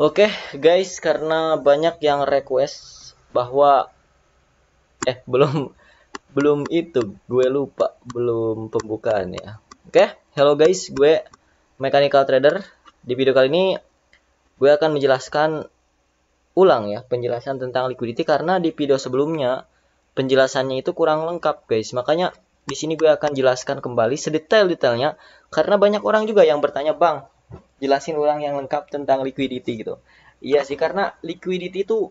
Oke, guys, karena banyak yang request bahwa belum belum itu, gue lupa, belum pembukaan ya. Oke, hello guys, gue Mechanical Trader. Di video kali ini gue akan menjelaskan ulang ya penjelasan tentang liquidity karena di video sebelumnya penjelasannya itu kurang lengkap, guys. Makanya di sini gue akan jelaskan kembali sedetail-detailnya karena banyak orang juga yang bertanya, "Bang, jelasin ulang yang lengkap tentang liquidity," gitu. Iya sih, karena liquidity itu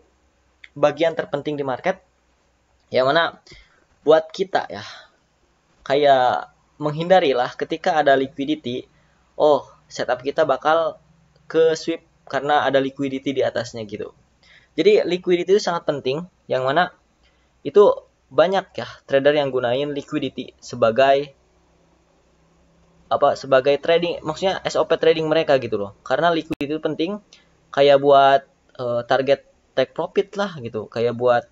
bagian terpenting di market yang mana buat kita ya kayak menghindari lah ketika ada liquidity, oh setup kita bakal ke sweep karena ada liquidity di atasnya gitu. Jadi liquidity itu sangat penting yang mana itu banyak ya trader yang gunain liquidity sebagai sebagai trading, maksudnya SOP trading mereka gitu loh, karena liquidity itu penting kayak buat target take profit lah gitu, kayak buat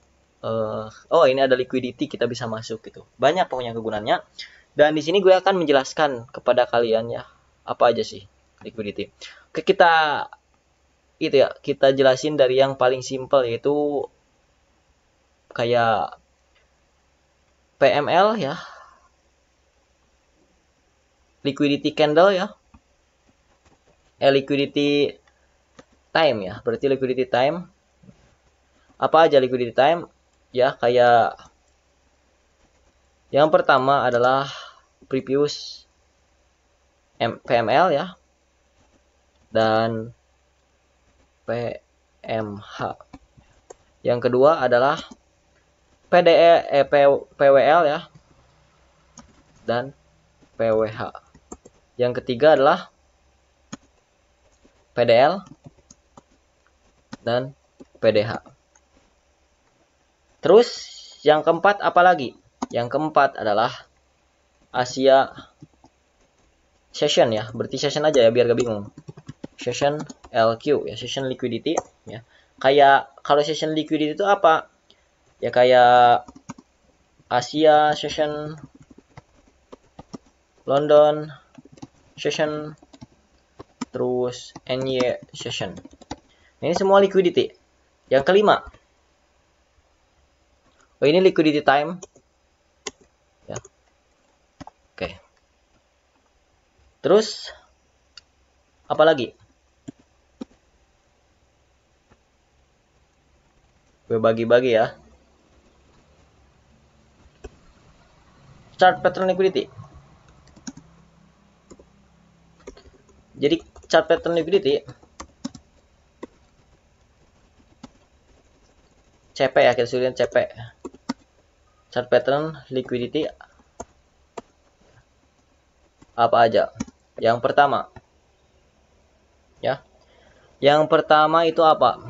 oh ini ada liquidity kita bisa masuk gitu, banyak pokoknya kegunaannya. Dan di sini gue akan menjelaskan kepada kalian ya apa aja sih liquidity. Oke, kita itu ya kita jelasin dari yang paling simple yaitu kayak PML ya, liquidity candle ya, liquidity time ya, berarti liquidity time. Apa aja liquidity time? Ya, kayak yang pertama adalah previous PML ya, dan PMH. Yang kedua adalah PWL ya, dan PWH. Yang ketiga adalah PDL dan PDH. Terus yang keempat apa lagi? Yang keempat adalah Asia Session ya, berarti session aja ya biar gak bingung. Session LQ ya, session liquidity ya. Kayak kalau session liquidity itu apa? Ya kayak Asia Session, London Session, terus NY Session. Ini semua liquidity. Yang kelima, oh ini liquidity time ya. Oke. Terus apa lagi? Gue bagi-bagi ya. Chart pattern liquidity. Jadi chart pattern liquidity CP ya, kita sulitin CP. Chart pattern liquidity apa aja? Yang pertama ya. Yang pertama itu apa?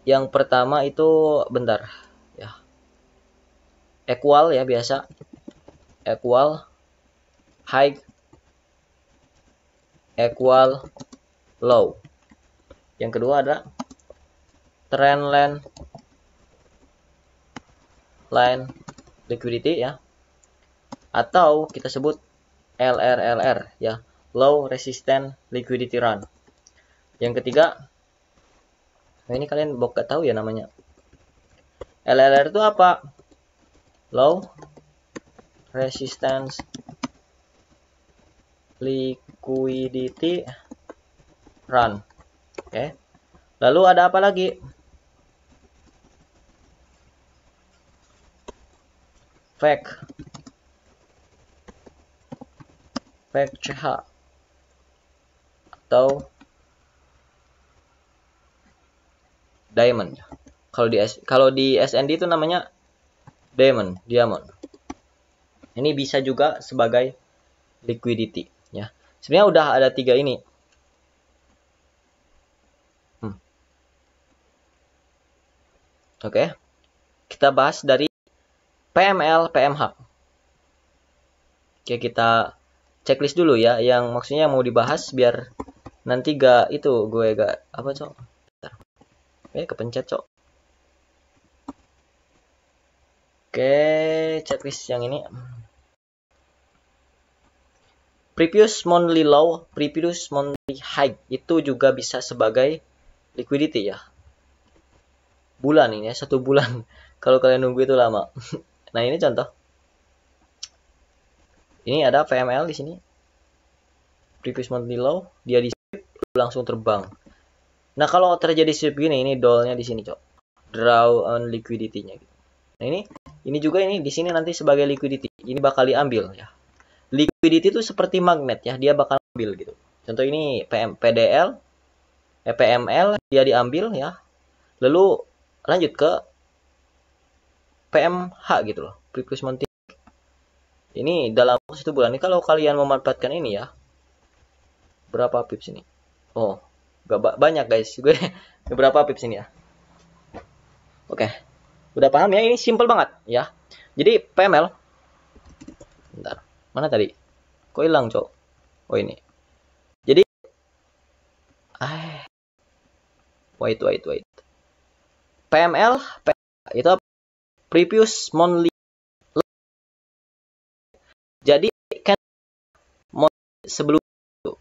Yang pertama itu bentar ya. Equal ya biasa. Equal high, equal low. Yang kedua ada trend line liquidity ya. Atau kita sebut LRLR ya, low resistant liquidity run. Yang ketiga, nah ini kalian gak tahu ya namanya. LRLR itu apa? Low resistance liquidity run. Oke. Lalu ada apa lagi? Fake CH atau diamond. Kalau di SND itu namanya diamond. Ini bisa juga sebagai liquidity ya. Sebenarnya udah ada 3 ini. Oke. Kita bahas dari PML, PMH. Oke, kita checklist dulu ya, yang maksudnya mau dibahas biar nanti gak itu gue gak apa cok. Kepencet cok. Oke, checklist yang ini. previous monthly low, previous monthly high itu juga bisa sebagai liquidity ya. Bulan ini ya, 1 bulan. Kalau kalian nunggu itu lama. Nah, ini contoh. Ini ada PML di sini. Previous monthly low, dia di sweep langsung terbang. Nah, kalau terjadi sweep gini, ini dollnya di sini, Cok. Draw on liquidity-nya gitu. Nah, ini juga ini di sini nanti sebagai liquidity. Ini bakal diambil ya. Liquidity itu seperti magnet ya, dia bakal ambil gitu. Contoh ini PDL, PML dia diambil ya. Lalu lanjut ke PMH gitu loh, previous monthly. Ini dalam 1 bulan ini kalau kalian memanfaatkan ini ya. Berapa pips ini? Oh, gak banyak guys. Gue berapa pips ini ya? Oke. Udah paham ya? Ini simple banget ya. Jadi PML. Bentar. Mana tadi? Kok hilang, Cok? Oh, ini. Jadi wait. PML itu previous monthly. Jadi kan sebelum itu.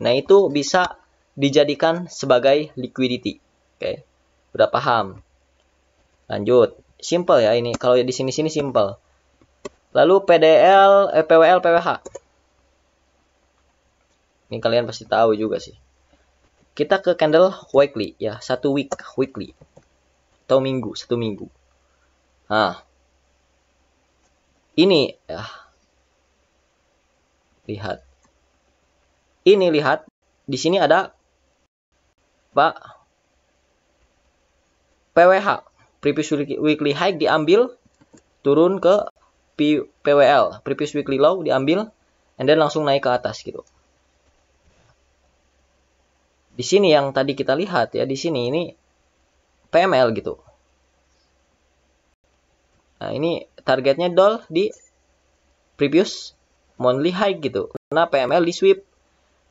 Nah, itu bisa dijadikan sebagai liquidity. Oke. Udah paham? Lanjut. Simple ya ini. Kalau di sini simple. Lalu PDL, PWL, PWH. Ini kalian pasti tahu juga sih. Kita ke candle weekly ya, 1 weekly. Atau minggu, 1 minggu. Nah. Ini ya. Lihat. Ini lihat. Di sini ada Pak PWH. Previous weekly high diambil, turun ke PWL, previous weekly low diambil, and then langsung naik ke atas gitu. Di sini yang tadi kita lihat ya, di sini ini PML gitu. Nah, ini targetnya doll di previous monthly high gitu. Karena PML di sweep.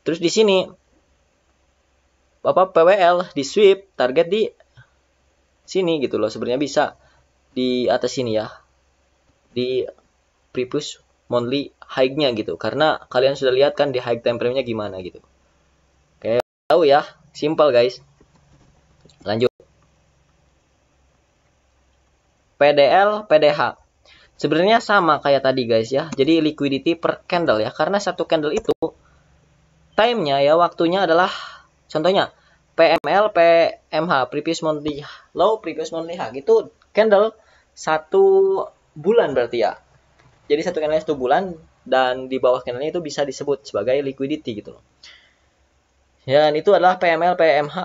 Terus di sini PWL di sweep, target di sini gitu loh. Sebenarnya bisa di atas sini ya. Di previous monthly high-nya gitu. Karena kalian sudah lihat kan di high time frame-nya gimana gitu. Oke, tahu ya. Simple guys. Lanjut. PDL, PDH. Sebenarnya sama kayak tadi guys ya. Jadi liquidity per candle ya. Karena satu candle itu time-nya ya, waktunya adalah contohnya PML, PMH, previous monthly low, previous monthly high. Itu candle 1 bulan berarti ya. Jadi satu candle 1 bulan dan di bawah candle itu bisa disebut sebagai liquidity gitu loh. Dan itu adalah PML, PMH,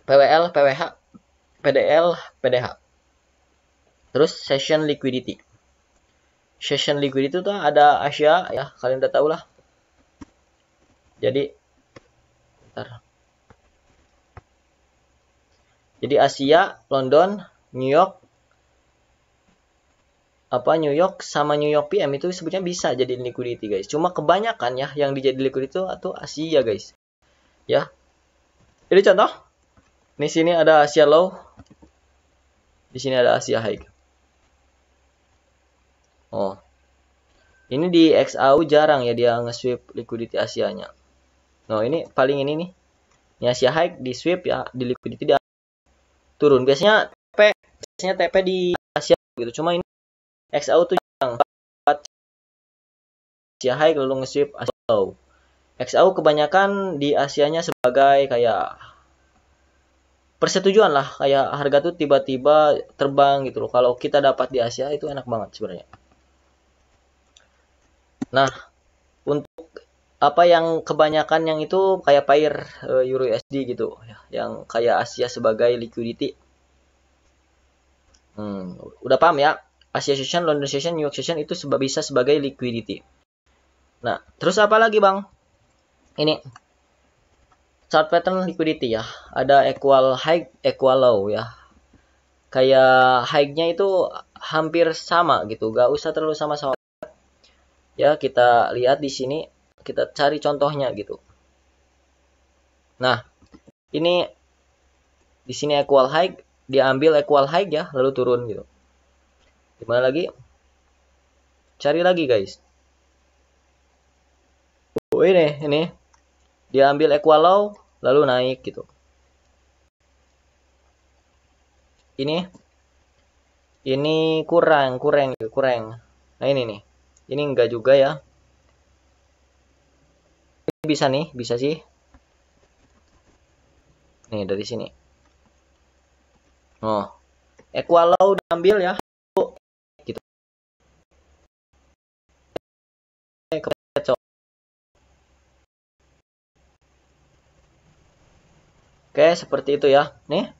PWL, PWH, PDL, PDH. Terus session liquidity. Session liquidity itu ada Asia ya, kalian udah tahu lah. Jadi bentar. Jadi Asia, London, New York, New York sama New York PM itu sebetulnya bisa jadi liquidity guys. Cuma kebanyakan ya yang dijadi liquidity itu atau Asia guys. Ya. Jadi contoh, di sini ada Asia low, di sini ada Asia high. Oh. Ini di XAU jarang ya dia nge-sweep liquidity Asianya. Nah, ini paling ini nih. Ini Asia high di sweep ya, di liquidity dia turun. Biasanya TP di Asia gitu. Cuma ini XAU tuh jarang. Asia high lalu nge-sweep Asia low. XAU kebanyakan di Asianya sebagai kayak persetujuan lah, kayak harga tuh tiba-tiba terbang gitu loh. Kalau kita dapat di Asia itu enak banget sebenarnya. Nah, untuk apa yang kebanyakan yang itu kayak pair Euro USD gitu ya, yang kayak Asia sebagai liquidity. Udah paham ya? Asia session, London session, New York session itu bisa sebagai liquidity. Nah, terus apa lagi bang? Ini chart pattern liquidity ya. Ada equal high, equal low ya. Kayak high-nya itu hampir sama gitu, gak usah terlalu sama-sama. Ya, kita lihat di sini, kita cari contohnya gitu. Nah, ini di sini equal high, dia ambil equal high ya, lalu turun gitu. Gimana lagi? Cari lagi guys. ini dia ambil equal low lalu naik gitu. Ini kurang. Nah ini nih, ini enggak juga ya. Ini bisa nih, bisa sih. Nih dari sini. Oh, equal low diambil ya. Gitu. Oke, seperti itu ya. Nih.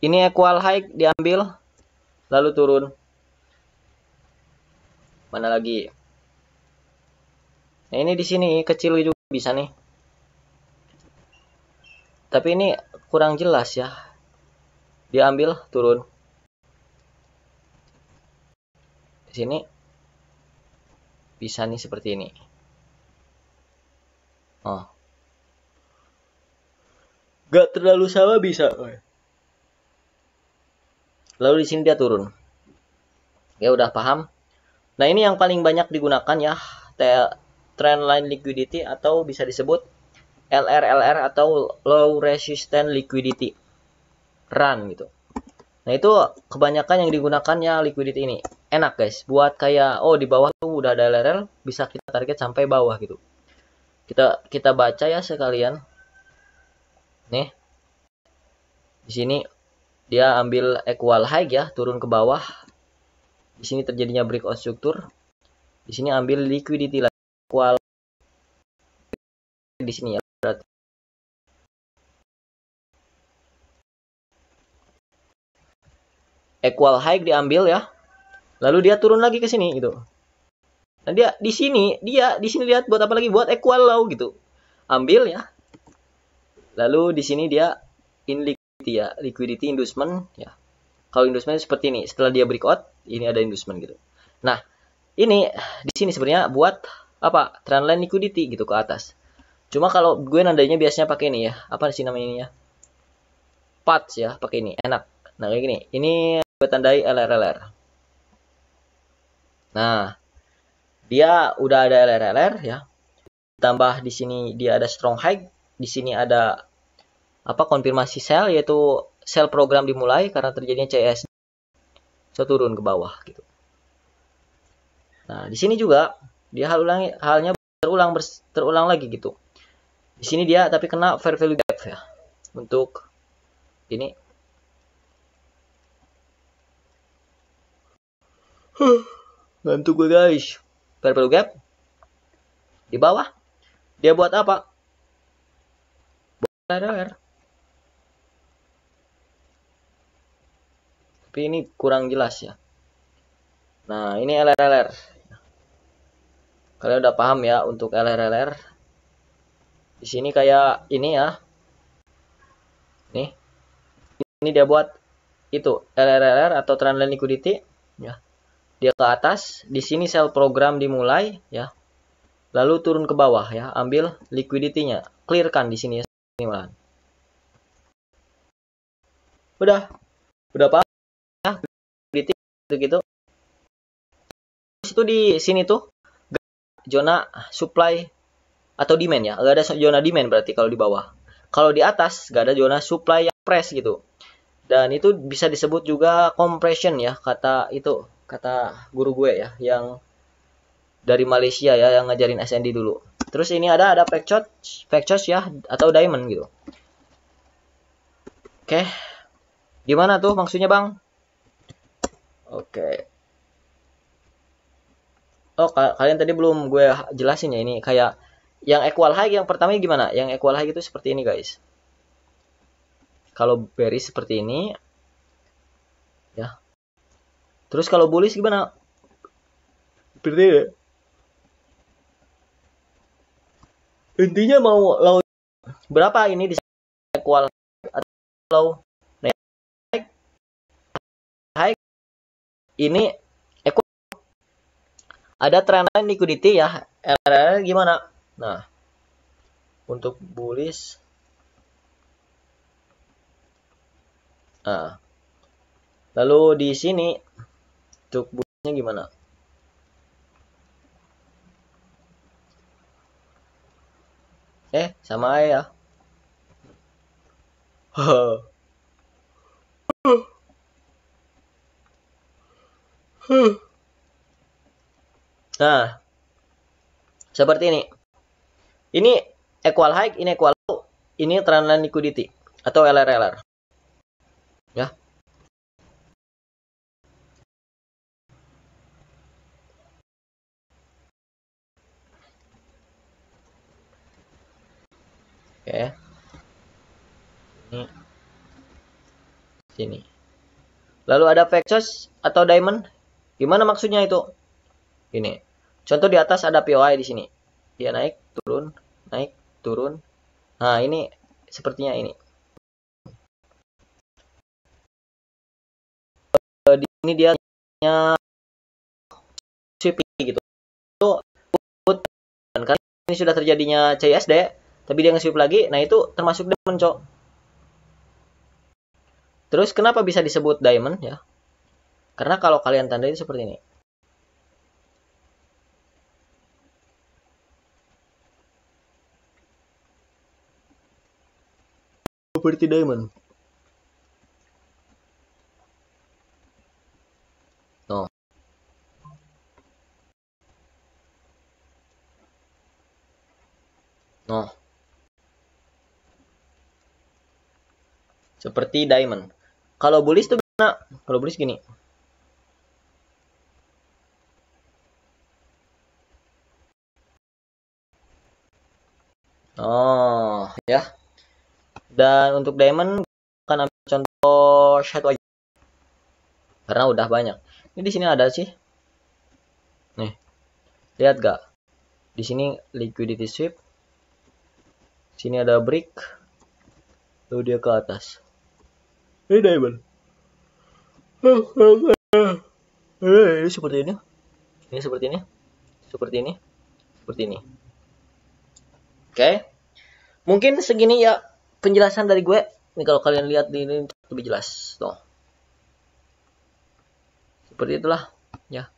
Ini equal high diambil lalu turun. Mana lagi? Nah, ini di sini kecil juga bisa nih. Tapi ini kurang jelas ya. Diambil turun. Di sini bisa nih seperti ini. Oh. Gak terlalu sama bisa. Lalu di sini dia turun. Ya udah paham. Nah, ini yang paling banyak digunakan ya, trendline liquidity atau bisa disebut LRLR atau low resistance liquidity run gitu. Nah, itu kebanyakan yang digunakan ya liquidity ini. Enak guys, buat kayak di bawah tuh udah ada LRL, bisa kita target sampai bawah gitu. Kita baca ya sekalian. Nih. Di sini dia ambil equal high ya, turun ke bawah. Di sini terjadinya breakout struktur. Di sini ambil liquidity lah, equal di sini ya. Berarti equal high diambil ya. Lalu dia turun lagi ke sini gitu. Nah, dia di sini lihat buat apa lagi? Buat equal low gitu. Ambil ya. Lalu di sini dia in liquidity ya, liquidity inducement ya. Kalau inducement seperti ini, setelah dia breakout, ini ada inducement gitu. Nah, ini di sini sebenarnya buat apa? Trendline liquidity gitu ke atas. Cuma kalau gue nandainya biasanya pakai ini ya. Apa sih namanya ini ya? Patch ya, pakai ini. Enak. Nah, kayak gini. Ini gue tandai LRLR. Nah, dia udah ada LRLR ya. Tambah di sini dia ada strong high, di sini ada apa konfirmasi sell yaitu sell program dimulai karena terjadinya CS. So turun ke bawah gitu. Nah, di sini juga dia halnya terulang lagi gitu. Di sini dia tapi kena fair value gap ya. Untuk ini bantu gue guys. Fair value gap di bawah. Dia buat apa? LRR. Tapi ini kurang jelas ya. Nah, ini LRLR. Kalian udah paham ya untuk LRLR. Di sini kayak ini ya. Nih. Ini dia buat itu LRLR atau trendline liquidity ya. Dia ke atas, di sini sell program dimulai ya. Lalu turun ke bawah ya, ambil liquidity-nya. Clearkan di sini ya. Ini malahan. Udah paham ya liquidity gitu. Itu di sini tuh zona supply atau demand ya. Gak ada zona demand berarti kalau di bawah. Kalau di atas gak ada zona supply yang press gitu. Dan itu bisa disebut juga compression ya, kata guru gue ya yang dari Malaysia ya yang ngajarin SND dulu. Terus ini ada backshot ya atau diamond gitu. Oke. Gimana tuh maksudnya, Bang? Oke. Oh, kalian tadi belum gue jelasin ya ini kayak yang equal high yang pertama gimana? Yang equal high itu seperti ini, guys. Kalau bearish seperti ini ya. Terus kalau bullish gimana? Seperti ini. Intinya mau low berapa ini di equal atau low high ini equal ada trendline liquidity ya LRR gimana. Nah untuk bullish lalu di sini untuk bullishnya gimana. Sama aja ya. Nah, seperti ini. Ini equal high, ini equal low, ini trendline liquidity atau LRLR. Ya. Oke. Ini sini. Lalu ada Vexos atau Diamond. Gimana maksudnya itu? Ini. Contoh di atas ada POI di sini. Dia naik, turun, naik, turun. Nah, ini sepertinya ini. Di sini dia sweeping gitu. Itu dan karena ini sudah terjadinya CSD, tapi dia nge-sweep lagi, nah itu termasuk diamond, cok. Terus kenapa bisa disebut diamond ya? Karena kalau kalian tandai seperti ini. Seperti diamond. No. No. Seperti diamond. Kalau bullish tuh gimana? Kalau bullish gini. Oh, ya. Dan untuk diamond akan ambil contoh shot aja. Karena udah banyak. Ini di sini ada sih. Nih. Lihat gak? Di sini liquidity sweep. Sini ada brick. Lalu dia ke atas. Ini diamond. Ini seperti ini. Ini seperti ini. Seperti ini. Seperti ini. Oke. Mungkin segini ya penjelasan dari gue. Ini kalau kalian lihat di ini lebih jelas. Tuh. Seperti itulah. Ya.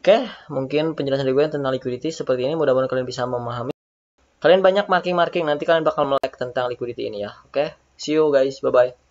Oke. Mungkin penjelasan dari gue tentang liquidity seperti ini. Mudah-mudahan kalian bisa memahami. Kalian banyak marking-marking. Nanti kalian bakal melek tentang liquidity ini ya. Oke. See you guys. Bye-bye.